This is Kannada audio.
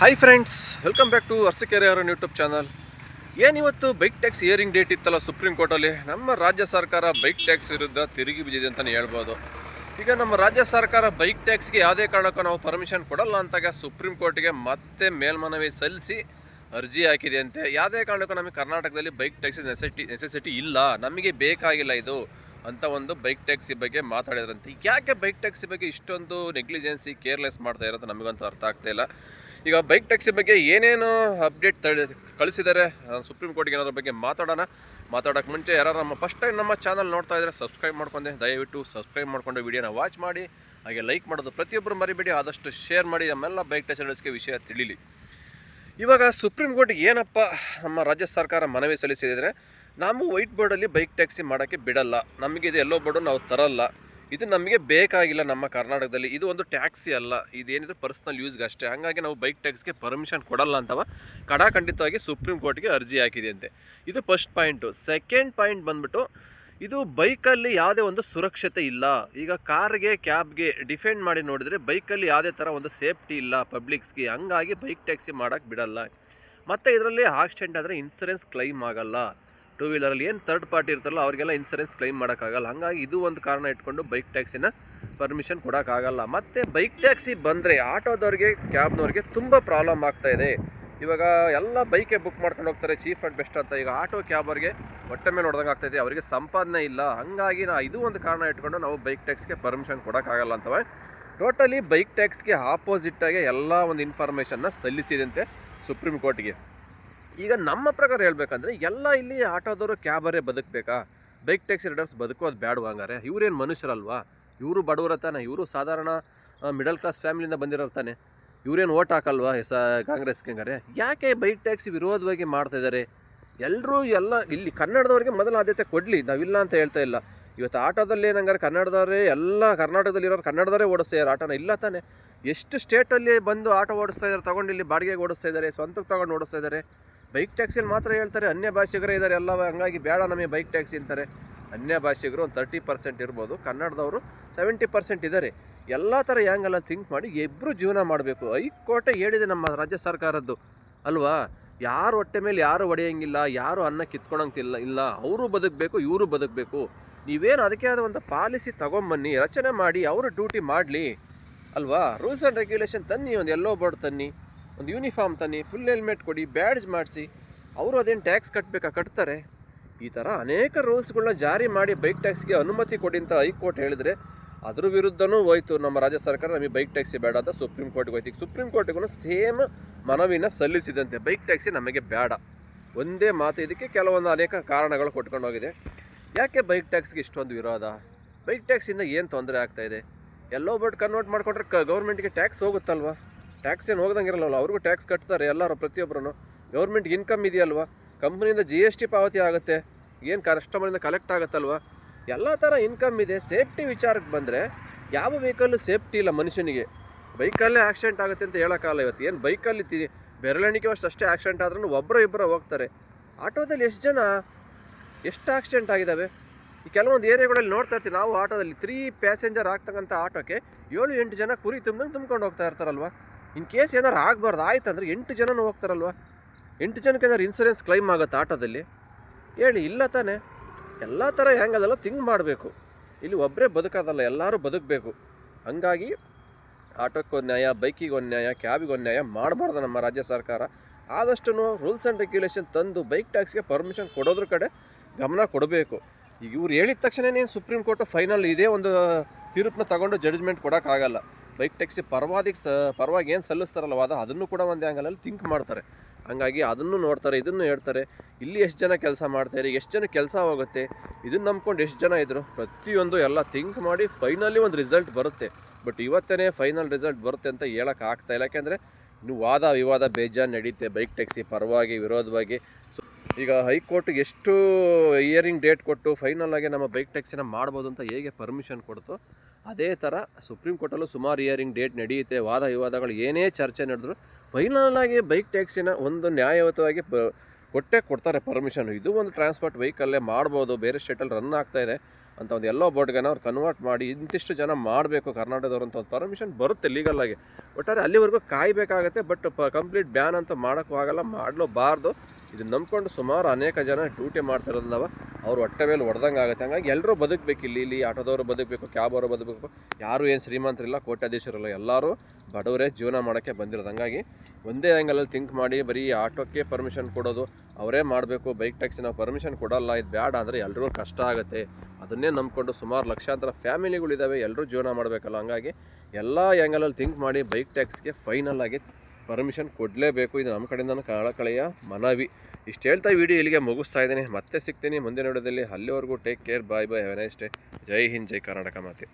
Hi friends, welcome back to Arsikere ಅವರ ಯೂಟ್ಯೂಬ್ ಚಾನಲ್. ಏನಿವತ್ತು ಬೈಕ್ ಟ್ಯಾಕ್ಸ್ ಹಿಯರಿಂಗ್ ಡೇಟ್ ಇತ್ತಲ್ಲ ಸುಪ್ರೀಂ ಕೋರ್ಟಲ್ಲಿ, ನಮ್ಮ ರಾಜ್ಯ ಸರ್ಕಾರ ಬೈಕ್ ಟ್ಯಾಕ್ಸ್ ವಿರುದ್ಧ ತಿರುಗಿ ಬಿದ್ದಿದೆ ಅಂತಲೇ ಹೇಳ್ಬೋದು. ಈಗ ನಮ್ಮ ರಾಜ್ಯ ಸರ್ಕಾರ ಬೈಕ್ ಟ್ಯಾಕ್ಸ್ಗೆ ಯಾವುದೇ ಕಾರಣಕ್ಕೂ ನಾವು ಪರ್ಮಿಷನ್ ಕೊಡಲ್ಲ ಅಂತಾಗ ಸುಪ್ರೀಂ ಕೋರ್ಟಿಗೆ ಮತ್ತೆ ಮೇಲ್ಮನವಿ ಸಲ್ಲಿಸಿ ಅರ್ಜಿ ಹಾಕಿದೆ ಅಂತೆ. ಯಾವುದೇ ಕಾರಣಕ್ಕೂ ನಮಗೆ ಕರ್ನಾಟಕದಲ್ಲಿ ಬೈಕ್ ಟ್ಯಾಕ್ಸಿ ನೆಸೆಸಿಟಿ ಇಲ್ಲ, ನಮಗೆ ಬೇಕಾಗಿಲ್ಲ ಇದು ಅಂತ ಒಂದು ಬೈಕ್ ಟ್ಯಾಕ್ಸಿ ಬಗ್ಗೆ ಮಾತಾಡಿದ್ರಂತೆ. ಯಾಕೆ ಬೈಕ್ ಟ್ಯಾಕ್ಸಿ ಬಗ್ಗೆ ಇಷ್ಟೊಂದು ನೆಗ್ಲಿಜೆನ್ಸಿ, ಕೇರ್ಲೆಸ್ ಮಾಡ್ತಾ ಇರೋದು ನಮಗಂತೂ ಅರ್ಥ ಆಗ್ತಾ ಇಲ್ಲ. ಈಗ ಬೈಕ್ ಟ್ಯಾಕ್ಸಿ ಬಗ್ಗೆ ಏನೇನು ಅಪ್ಡೇಟ್ ಕಳಿಸಿದ್ದಾರೆ ಸುಪ್ರೀಂ ಕೋರ್ಟ್ಗೆ ಏನಾದ್ರ ಬಗ್ಗೆ ಮಾತಾಡೋಕ್ಕೆ ಮುಂಚೆ ಯಾರು ನಮ್ಮ ಫಸ್ಟ್ ಟೈಮ್ ನಮ್ಮ ಚಾನಲ್ ನೋಡ್ತಾ ಇದ್ದರೆ ಸಬ್ಸ್ಕ್ರೈಬ್ ಮಾಡ್ಕೊಂಡೆ, ದಯವಿಟ್ಟು ಸಬ್ಸ್ಕ್ರೈಬ್ ಮಾಡಿಕೊಂಡು ವಿಡಿಯೋನ ವಾಚ್ ಮಾಡಿ, ಹಾಗೆ ಲೈಕ್ ಮಾಡೋದು ಪ್ರತಿಯೊಬ್ಬರು ಮರಿಬೇಡಿ, ಆದಷ್ಟು ಶೇರ್ ಮಾಡಿ, ನಮ್ಮೆಲ್ಲ ಬೈಕ್ ಟ್ಯಾಕ್ಸಿ ವಿಷಯ ತಿಳಿಲಿ. ಇವಾಗ ಸುಪ್ರೀಂ ಕೋರ್ಟ್ಗೆ ಏನಪ್ಪ ನಮ್ಮ ರಾಜ್ಯ ಸರ್ಕಾರ ಮನವಿ ಸಲ್ಲಿಸಿದರೆ, ನಾವು ವೈಟ್ ಬೋರ್ಡಲ್ಲಿ ಬೈಕ್ ಟ್ಯಾಕ್ಸಿ ಮಾಡೋಕ್ಕೆ ಬಿಡಲ್ಲ, ನಮಗೆ ಇದು ಎಲ್ಲೋ ಬೋರ್ಡು ನಾವು ತರಲ್ಲ, ಇದು ನಮಗೆ ಬೇಕಾಗಿಲ್ಲ ನಮ್ಮ ಕರ್ನಾಟಕದಲ್ಲಿ, ಇದು ಒಂದು ಟ್ಯಾಕ್ಸಿ ಅಲ್ಲ, ಇದೇನಿದೆ ಪರ್ಸ್ನಲ್ ಯೂಸ್ಗೆ ಅಷ್ಟೇ, ಹಾಗಾಗಿ ನಾವು ಬೈಕ್ ಟ್ಯಾಕ್ಸ್ಗೆ ಪರ್ಮಿಷನ್ ಕೊಡಲ್ಲ ಅಂತವ ಖಂಡಿತವಾಗಿ ಸುಪ್ರೀಂ ಕೋರ್ಟ್ಗೆ ಅರ್ಜಿ ಹಾಕಿದೆ ಅಂತೆ. ಇದು ಫಸ್ಟ್ ಪಾಯಿಂಟು. ಸೆಕೆಂಡ್ ಪಾಯಿಂಟ್ ಬಂದ್ಬಿಟ್ಟು, ಇದು ಬೈಕಲ್ಲಿ ಯಾವುದೇ ಒಂದು ಸುರಕ್ಷತೆ ಇಲ್ಲ. ಈಗ ಕಾರ್ಗೆ, ಕ್ಯಾಬ್ಗೆ ಡಿಫೆಂಡ್ ಮಾಡಿ ನೋಡಿದರೆ ಬೈಕಲ್ಲಿ ಯಾವುದೇ ಥರ ಒಂದು ಸೇಫ್ಟಿ ಇಲ್ಲ ಪಬ್ಲಿಕ್ಸ್ಗೆ, ಹಂಗಾಗಿ ಬೈಕ್ ಟ್ಯಾಕ್ಸಿ ಮಾಡೋಕ್ಕೆ ಬಿಡಲ್ಲ. ಮತ್ತು ಇದರಲ್ಲಿ ಆಕ್ಸಿಡೆಂಟ್ ಆದರೆ ಇನ್ಸೂರೆನ್ಸ್ ಕ್ಲೈಮ್ ಆಗಲ್ಲ. ಟೂ ವೀಲರಲ್ಲಿ ಏನು ಥರ್ಡ್ ಪಾರ್ಟಿ ಇರ್ತಾರಲ್ಲ ಅವ್ರಿಗೆಲ್ಲ ಇನ್ಸೂರೆನ್ಸ್ ಕ್ಲೈಮ್ ಮಾಡೋಕ್ಕಾಗಲ್ಲ. ಹಾಗಾಗಿ ಇದು ಒಂದು ಕಾರಣ ಇಟ್ಕೊಂಡು ಬೈಕ್ ಟ್ಯಾಕ್ಸಿನ ಪರ್ಮಿಷನ್ ಕೊಡೋಕ್ಕಾಗಲ್ಲ. ಮತ್ತು ಬೈಕ್ ಟ್ಯಾಕ್ಸಿ ಬಂದರೆ ಆಟೋದವ್ರಿಗೆ, ಕ್ಯಾಬ್ನವ್ರಿಗೆ ತುಂಬ ಪ್ರಾಬ್ಲಮ್ ಆಗ್ತಾಯಿದೆ. ಇವಾಗ ಎಲ್ಲ ಬೈಕೆ ಬುಕ್ ಮಾಡ್ಕೊಂಡು ಹೋಗ್ತಾರೆ ಚೀಪ್ ಆ್ಯಂಡ್ ಬೆಸ್ಟ್ ಅಂತ. ಈಗ ಆಟೋ ಕ್ಯಾಬವ್ರಿಗೆ ಹೊಟ್ಟೆ ಮೇಲೆ ಹೊಡೆದಂಗೆ ಆಗ್ತಾಯಿದೆ, ಅವರಿಗೆ ಸಂಪಾದನೆ ಇಲ್ಲ. ಹಾಗಾಗಿ ಇದು ಒಂದು ಕಾರಣ ಇಟ್ಕೊಂಡು ನಾವು ಬೈಕ್ ಟ್ಯಾಕ್ಸ್ಗೆ ಪರ್ಮಿಷನ್ ಕೊಡೋಕ್ಕಾಗಲ್ಲ ಅಂತವೆ. ಟೋಟಲಿ ಬೈಕ್ ಟ್ಯಾಕ್ಸ್ಗೆ ಆಪೋಸಿಟ್ಟಾಗಿ ಎಲ್ಲ ಒಂದು ಇನ್ಫಾರ್ಮೇಷನ್ನ ಸಲ್ಲಿಸಿದಂತೆ ಸುಪ್ರೀಂ ಕೋರ್ಟ್ಗೆ. ಈಗ ನಮ್ಮ ಪ್ರಕಾರ ಹೇಳ್ಬೇಕಂದ್ರೆ ಎಲ್ಲ ಇಲ್ಲಿ ಆಟೋದವರು, ಕ್ಯಾಬರೇ ಬದುಕಬೇಕಾ? ಬೈಕ್ ಟ್ಯಾಕ್ಸಿ ರೈಡರ್ಸ್ ಬದುಕೋದು ಬೇಡವಾಂಗಾರೆ? ಇವರೇನು ಮನುಷ್ಯರಲ್ವಾ? ಇವರು ಬಡವರ ತಾನೆ, ಇವರು ಸಾಧಾರಣ ಮಿಡಲ್ ಕ್ಲಾಸ್ ಫ್ಯಾಮಿಲಿಯಿಂದ ಬಂದಿರೋರ್ತಾನೆ, ಇವರೇನು ಓಟ್ ಹಾಕಲ್ವಾ ಕಾಂಗ್ರೆಸ್ಗೆ? ಹಂಗಾರೆ ಯಾಕೆ ಬೈಕ್ ಟ್ಯಾಕ್ಸಿ ವಿರೋಧವಾಗಿ ಮಾಡ್ತಾಯಿದ್ದಾರೆ? ಎಲ್ಲರೂ ಇಲ್ಲಿ ಕನ್ನಡದವ್ರಿಗೆ ಮೊದಲು ಆದ್ಯತೆ ಕೊಡಲಿ, ನಾವಿಲ್ಲ ಅಂತ ಹೇಳ್ತಾ ಇಲ್ಲ. ಇವತ್ತು ಆಟೋದಲ್ಲಿ ಏನಂಗಾರೆ ಕನ್ನಡದವರೇ, ಎಲ್ಲ ಕರ್ನಾಟಕದಲ್ಲಿರೋರು ಕನ್ನಡದವರೇ ಓಡಿಸ್ತಾ ಇದ್ದಾರೆ ಆಟೋನ, ಇಲ್ಲ ತಾನೆ? ಎಷ್ಟು ಸ್ಟೇಟಲ್ಲಿ ಬಂದು ಆಟೋ ಓಡಿಸ್ತಾ ಇದ್ದಾರೆ, ತೊಗೊಂಡು ಇಲ್ಲಿ ಬಾಡಿಗೆಗೆ ಓಡಿಸ್ತಾ ಇದ್ದಾರೆ, ಸ್ವಂತಕ್ಕೆ ತೊಗೊಂಡು ಓಡಿಸ್ತಾ ಇದ್ದಾರೆ. ಬೈಕ್ ಟ್ಯಾಕ್ಸಿಯಲ್ಲಿ ಮಾತ್ರ ಹೇಳ್ತಾರೆ ಅನ್ಯ ಭಾಷಿಗರೇ ಇದ್ದಾರೆ ಎಲ್ಲ, ಹಂಗಾಗಿ ಬೇಡ ನಮಗೆ ಬೈಕ್ ಟ್ಯಾಕ್ಸಿ ಅಂತಾರೆ. ಅನ್ಯ ಭಾಷಿಗರು ಒಂದು 30% ಇರ್ಬೋದು, ಕನ್ನಡದವರು 70% ಇದ್ದಾರೆ. ಎಲ್ಲ ಥರ ಹ್ಯಾಂಗಲ್ಲ ಥಿಂಕ್ ಮಾಡಿ ಇಬ್ಬರು ಜೀವನ ಮಾಡಬೇಕು. ಹೈಕೋರ್ಟೇ ಹೇಳಿದೆ ನಮ್ಮ ರಾಜ್ಯ ಸರ್ಕಾರದ್ದು ಅಲ್ವಾ, ಯಾರು ಹೊಟ್ಟೆ ಮೇಲೆ ಯಾರು ಹೊಡೆಯೋಂಗಿಲ್ಲ, ಯಾರು ಅನ್ನ ಕಿತ್ಕೊಳಂಗಿಲ್ಲ, ಇಲ್ಲ ಅವರು ಬದುಕಬೇಕು, ಇವರು ಬದುಕಬೇಕು. ನೀವೇನು ಅದಕ್ಕೆ ಆದ ಒಂದು ಪಾಲಿಸಿ ತೊಗೊಂಬನ್ನಿ, ರಚನೆ ಮಾಡಿ, ಅವರು ಡ್ಯೂಟಿ ಮಾಡಲಿ ಅಲ್ವಾ. ರೂಲ್ಸ್ ಆ್ಯಂಡ್ ರೆಗ್ಯುಲೇಷನ್ ತನ್ನಿ, ಒಂದು ಎಲ್ಲೋ ಬೋರ್ಡ್ ತನ್ನಿ, ಒಂದು ಯೂನಿಫಾರ್ಮ್ ತನ್ನಿ, ಫುಲ್ ಹೆಲ್ಮೆಟ್ ಕೊಡಿ, ಬ್ಯಾಡ್ಜ್ ಮಾಡಿಸಿ, ಅವರು ಅದೇನು ಟ್ಯಾಕ್ಸ್ ಕಟ್ತಾರೆ. ಈ ಥರ ಅನೇಕ ರೂಲ್ಸ್ಗಳನ್ನ ಜಾರಿ ಮಾಡಿ ಬೈಕ್ ಟ್ಯಾಕ್ಸ್ಗೆ ಅನುಮತಿ ಕೊಡಿ ಅಂತ ಹೈಕೋರ್ಟ್ ಹೇಳಿದರೆ, ಅದ್ರ ವಿರುದ್ಧನೂ ಹೋಯ್ತು ನಮ್ಮ ರಾಜ್ಯ ಸರ್ಕಾರ, ನಮಗೆ ಬೈಕ್ ಟ್ಯಾಕ್ಸಿ ಬೇಡ ಅಂತ ಸುಪ್ರೀಂ ಕೋರ್ಟ್ಗೆ ಹೋಯ್ತು. ಈಗ ಸುಪ್ರೀಂ ಕೋರ್ಟಿಗೂ ಸೇಮ್ ಮನವಿನ ಸಲ್ಲಿಸಿದಂತೆ, ಬೈಕ್ ಟ್ಯಾಕ್ಸಿ ನಮಗೆ ಬೇಡ, ಒಂದೇ ಮಾತು. ಇದಕ್ಕೆ ಕೆಲವೊಂದು ಅನೇಕ ಕಾರಣಗಳು ಕೊಟ್ಕೊಂಡು ಹೋಗಿದೆ. ಯಾಕೆ ಬೈಕ್ ಟ್ಯಾಕ್ಸ್ಗೆ ಇಷ್ಟೊಂದು ವಿರೋಧ? ಬೈಕ್ ಟ್ಯಾಕ್ಸಿಂದ ಏನು ತೊಂದರೆ ಆಗ್ತಾಯಿದೆ? ಎಲ್ಲೋ ಬೋರ್ಡ್ ಕನ್ವರ್ಟ್ ಮಾಡಿಕೊಂಡ್ರೆ ಗೌರ್ಮೆಂಟ್ಗೆ ಟ್ಯಾಕ್ಸ್ ಹೋಗುತ್ತಲ್ವ? ಟ್ಯಾಕ್ಸ್ ಏನು ಹೋಗ್ದಂಗೆ ಇರಲ್ಲ, ಅವ್ರಿಗೂ ಟ್ಯಾಕ್ಸ್ ಕಟ್ತಾರೆ ಎಲ್ಲರೂ, ಪ್ರತಿಯೊಬ್ಬರೂ. ಗೌರ್ಮೆಂಟ್ಗೆ ಇನ್ಕಮ್ ಇದೆಯಲ್ವ, ಕಂಪ್ನಿಯಿಂದ GST ಪಾವತಿ ಆಗುತ್ತೆ, ಏನು ಕಸ್ಟಮರಿಂದ ಕಲೆಕ್ಟ್ ಆಗುತ್ತಲ್ವ, ಎಲ್ಲ ಥರ ಇನ್ಕಮ್ ಇದೆ. ಸೇಫ್ಟಿ ವಿಚಾರಕ್ಕೆ ಬಂದರೆ ಯಾವ ವೆಹಿಕಲ್ಲು ಸೇಫ್ಟಿ ಇಲ್ಲ ಮನುಷ್ಯನಿಗೆ. ಬೈಕಲ್ಲೇ ಆಕ್ಸಿಡೆಂಟ್ ಆಗುತ್ತೆ ಅಂತ ಹೇಳೋಕ್ಕಾಗಲ್ಲ. ಇವತ್ತು ಏನು ಬೈಕಲ್ಲಿ ಬೆರಳೆಣಿಕೆ ಅಷ್ಟೇ ಆಕ್ಸಿಡೆಂಟ್ ಆದ್ರೂ ಒಬ್ಬರು ಇಬ್ಬರು ಹೋಗ್ತಾರೆ. ಆಟೋದಲ್ಲಿ ಎಷ್ಟು ಆಕ್ಸಿಡೆಂಟ್ ಆಗಿದ್ದಾವೆ? ಈ ಕೆಲವೊಂದು ಏರಿಯಾಗಳಲ್ಲಿ ನೋಡ್ತಾ ಇರ್ತೀವಿ ನಾವು, ಆಟೋದಲ್ಲಿ 3 ಪ್ಯಾಸೆಂಜರ್ ಆಗ್ತಕ್ಕಂಥ ಆಟೋಕ್ಕೆ 7-8 ಜನ ಕುರಿ ತುಂಬ್ಕೊಂಡು ಹೋಗ್ತಾ ಇರ್ತಾರಲ್ವ. ಇನ್ ಕೇಸ್ ಏನಾರು ಆಗಬಾರ್ದು ಆಯ್ತಂದ್ರೆ 8 ಜನನೂ ಹೋಗ್ತಾರಲ್ವ. 8 ಜನಕ್ಕೆ ಏನಾದ್ರು ಇನ್ಸೂರೆನ್ಸ್ ಕ್ಲೈಮ್ ಆಗುತ್ತೆ ಆಟೋದಲ್ಲಿ? ಹೇಳಿ, ಇಲ್ಲ ತಾನೆ? ಎಲ್ಲ ಥರ ಹೆಂಗದಲ್ಲ ಥಿಂಕ್ ಮಾಡಬೇಕು. ಇಲ್ಲಿ ಒಬ್ಬರೇ ಬದುಕೋದಲ್ಲ, ಎಲ್ಲರೂ ಬದುಕಬೇಕು. ಹಂಗಾಗಿ ಆಟೋಕ್ಕೊಂದು ನ್ಯಾಯ, ಬೈಕಿಗೊಂದು ನ್ಯಾಯ, ಕ್ಯಾಬಿಗೊಂದು ನ್ಯಾಯ ಮಾಡಬಾರ್ದು ನಮ್ಮ ರಾಜ್ಯ ಸರ್ಕಾರ. ಆದಷ್ಟು ರೂಲ್ಸ್ ಆ್ಯಂಡ್ ರೆಗ್ಯುಲೇಷನ್ ತಂದು ಬೈಕ್ ಟ್ಯಾಕ್ಸ್ಗೆ ಪರ್ಮಿಷನ್ ಕೊಡೋದ್ರ ಕಡೆ ಗಮನ ಕೊಡಬೇಕು. ಈಗ ಇವ್ರು ಹೇಳಿದ ತಕ್ಷಣವೇ ಸುಪ್ರೀಂ ಕೋರ್ಟ್ ಫೈನಲ್ ಇದೇ ಒಂದು ತೀರ್ಪನ್ನ ತಗೊಂಡು ಜಡ್ಜ್ಮೆಂಟ್ ಕೊಡೋಕ್ಕಾಗಲ್ಲ. ಬೈಕ್ ಟ್ಯಾಕ್ಸಿ ಪರವಾಗಿ ಏನು ಸಲ್ಲಿಸ್ತಾರಲ್ಲ ವಾದ, ಅದನ್ನು ಕೂಡ ಒಂದು ಆ್ಯಂಗಲಲ್ಲಿ ಥಿಂಕ್ ಮಾಡ್ತಾರೆ. ಹಂಗಾಗಿ ಅದನ್ನು ನೋಡ್ತಾರೆ, ಇದನ್ನು ಹೇಳ್ತಾರೆ. ಇಲ್ಲಿ ಎಷ್ಟು ಜನ ಕೆಲಸ ಮಾಡ್ತಾರೆ, ಎಷ್ಟು ಜನ ಕೆಲಸ ಹೋಗುತ್ತೆ, ಇದನ್ನು ನಂಬ್ಕೊಂಡು ಎಷ್ಟು ಜನ ಇದ್ದರು, ಪ್ರತಿಯೊಂದು ಎಲ್ಲ ಥಿಂಕ್ ಮಾಡಿ ಫೈನಲಿ ಒಂದು ರಿಸಲ್ಟ್ ಬರುತ್ತೆ. ಬಟ್ ಇವತ್ತೇ ಫೈನಲ್ ರಿಸಲ್ಟ್ ಬರುತ್ತೆ ಅಂತ ಹೇಳೋಕ್ಕಾಗ್ತಾಯಿಲ್ಲ. ಯಾಕೆಂದರೆ ಇನ್ನು ವಾದ ವಿವಾದ ಬೇಜಾನ್ ನಡೀತೆ ಬೈಕ್ ಟ್ಯಾಕ್ಸಿ ಪರವಾಗಿ ವಿರೋಧವಾಗಿ. ಈಗ ಹೈಕೋರ್ಟ್ಗೆ ಎಷ್ಟು ಹಿಯರಿಂಗ್ ಡೇಟ್ ಕೊಟ್ಟು ಫೈನಲ್ ಆಗಿ ನಮ್ಮ ಬೈಕ್ ಟ್ಯಾಕ್ಸಿನ ಮಾಡ್ಬೋದು ಅಂತ ಹೇಗೆ ಪರ್ಮಿಷನ್ ಕೊಡ್ತು, ಅದೇ ಥರ ಸುಪ್ರೀಂ ಕೋರ್ಟಲ್ಲೂ ಸುಮಾರು ಹಿಯರಿಂಗ್ ಡೇಟ್ ನಡೆಯುತ್ತೆ. ವಾದ ವಿವಾದಗಳು ಏನೇ ಚರ್ಚೆ ನಡೆದ್ರು ಫೈನಲ್ ಆಗಿ ಬೈಕ್ ಟ್ಯಾಕ್ಸಿನ ಒಂದು ನ್ಯಾಯಯುತವಾಗಿ ಕೊಡ್ತಾರೆ ಪರ್ಮಿಷನ್. ಇದು ಒಂದು ಟ್ರಾನ್ಸ್ಪೋರ್ಟ್ ವೆಹಿಕಲ್ಲೇ ಮಾಡ್ಬೋದು, ಬೇರೆ ಸ್ಟೇಟಲ್ಲಿ ರನ್ ಆಗ್ತಾಯಿದೆ, ಅಂತ ಒಂದು ಎಲ್ಲೋ ಬೋರ್ಡ್ಗೆ ಅವ್ರು ಕನ್ವರ್ಟ್ ಮಾಡಿ ಇಂತಿಷ್ಟು ಜನ ಮಾಡಬೇಕು ಕರ್ನಾಟಕದವ್ರು ಅಂತ ಒಂದು ಪರ್ಮಿಷನ್ ಬರುತ್ತೆ ಲೀಗಲಾಗಿ. ಒಟ್ಟಾರೆ ಅಲ್ಲಿವರೆಗೂ ಕಾಯಬೇಕಾಗತ್ತೆ. ಬಟ್ ಕಂಪ್ಲೀಟ್ ಬ್ಯಾನ್ ಅಂತ ಮಾಡೋಕ್ಕೂ ಆಗಲ್ಲ, ಮಾಡಲೂಬಾರ್ದು. ಇದನ್ನ ನಂಬ್ಕೊಂಡು ಸುಮಾರು ಅನೇಕ ಜನ ಡ್ಯೂಟಿ ಮಾಡ್ತಿರೋದು ನಾವು, ಅವ್ರು ಹೊಟ್ಟೆ ಮೇಲೆ ಹೊಡೆದಂಗೆ ಆಗುತ್ತೆ. ಹಂಗಾಗಿ ಎಲ್ಲರೂ ಬದುಕಬೇಕು. ಇಲ್ಲಿ ಆಟೋದವರು ಬದುಕಬೇಕು, ಕ್ಯಾಬ್ ಅವರು ಬದುಕಬೇಕು. ಯಾರು ಏನು ಶ್ರೀಮಂತರಿಲ್ಲ, ಕೋಟ್ಯಾಧೀಶರಿಲ್ಲ, ಎಲ್ಲರೂ ಬಡವರೇ ಜೀವನ ಮಾಡೋಕ್ಕೆ ಬಂದಿರೋದು. ಹಂಗಾಗಿ ಒಂದೇ ಆ್ಯಂಗಲಲ್ಲಿ ಥಿಂಕ್ ಮಾಡಿ ಬರೀ ಆಟೋಕ್ಕೆ ಪರ್ಮಿಷನ್ ಕೊಡೋದು, ಅವರೇ ಮಾಡಬೇಕು, ಬೈಕ್ ಟ್ಯಾಕ್ಸಿ ನಾವು ಪರ್ಮಿಷನ್ ಕೊಡಲ್ಲ, ಇದು ಬೇಡ ಅಂದರೆ ಎಲ್ರಿಗೂ ಕಷ್ಟ ಆಗುತ್ತೆ. ಅದನ್ನೇ ನಂಬ್ಕೊಂಡು ಸುಮಾರು ಲಕ್ಷಾಂತರ ಫ್ಯಾಮಿಲಿಗಳಿದ್ದಾವೆ, ಎಲ್ಲರೂ ಜೀವನ ಮಾಡಬೇಕಲ್ಲ. ಹಂಗಾಗಿ ಎಲ್ಲ ಆ್ಯಂಗಲಲ್ಲಿ ಥಿಂಕ್ ಮಾಡಿ ಬೈಕ್ ಟ್ಯಾಕ್ಸ್ಗೆ ಫೈನಲ್ ಆಗಿ ಪರ್ಮಿಷನ್ ಕೊಡಲೇಬೇಕು. ಇದು ನಮ್ಮ ಕಡೆಯಿಂದ ಕಳಕಳಿಯ ಮನವಿ. ಇಷ್ಟು ಹೇಳ್ತಾ ವಿಡಿಯೋ ಇಲ್ಲಿಗೆ ಮುಗಿಸ್ತಾ ಇದ್ದೀನಿ. ಮತ್ತೆ ಸಿಗ್ತೀನಿ ಮುಂದಿನ ವಿಡಿಯೋದಲ್ಲಿ. ಅಲ್ಲಿವರೆಗೂ take care, bye bye, have a nice day. Jai Hind, Jai Karnataka ಮಾತೆ.